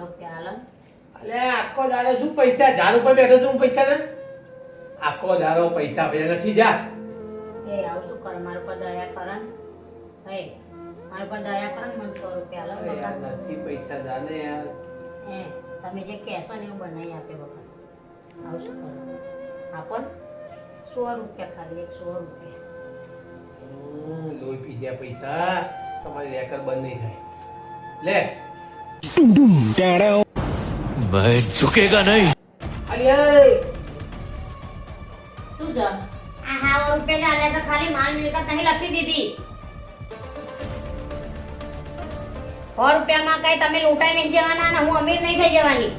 રૂપિયા હાલો. અલે આખો દાડો શું પૈસા ઝાડ ઉપર બેઠો છું હું પૈસા ને આખો દાડો પૈસા ભેગા નથી જા એ આવું શું કર મારા પર દયા કર ને હે મારા પર દયા કર ને મને 100 રૂપિયા હાલો યાર નથી પૈસા જાને યાર હે તમે જે કહેશો ને એવું બનાવી આપે વખત આવું શું કરો આપણ 100 રૂપિયા ખાલી 100 રૂપિયા લોહી પી ગયા પૈસા તમારી રેકર બંધ નહીં થાય લે मैं झुकेगा नहीं અરે શું છે આ 100 રૂપિયા આલે તો ખાલી માલ મિલકત નહીં લખી દીધી 100 રૂપિયામાં કઈ તમે લૂંટાઈ નહીં જવાના ને હું અમીર નહીં થઈ જવાની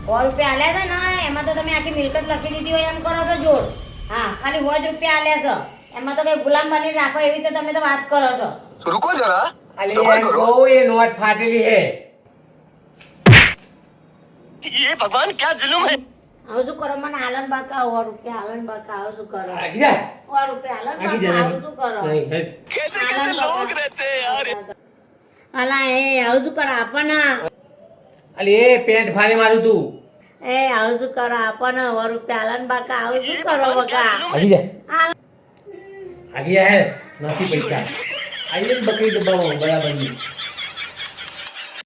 100 રૂપિયા આલ્યા છે ને એમાં તો તમે આખી મિલકત લખી દીધી હોય એમ કરો તો જોર હા ખાલી 100 રૂપિયા આલ્યા છે એમાં તો કઈ ગુલામ બની રાખો એવી તો તમે તો વાત કરો છો रुको जरा અલે सबर करो ઓ એ નોટ ફાટેલી હે ये भगवान क्या जुल्म है આવું શું કરો મને આલન બાકા 100 રૂપિયા આલન બાકા આવું શું કરો આગી જા 100 રૂપિયા આલન આગી બાકા જા આવું શું કરો નહીં હે कैसे कैसे लोग रहते हैं यार અલા એ આવું શું કરો આપણને અલે એ પેન્ટ ફાડી મારું તું એ આવું શું કરો આપણને 100 રૂપિયા આલન બાકા આવું શું કરો બકા આગી જા આગી જા હે નથી પૈસા આઈ બકરી દબાવો બરાબર ની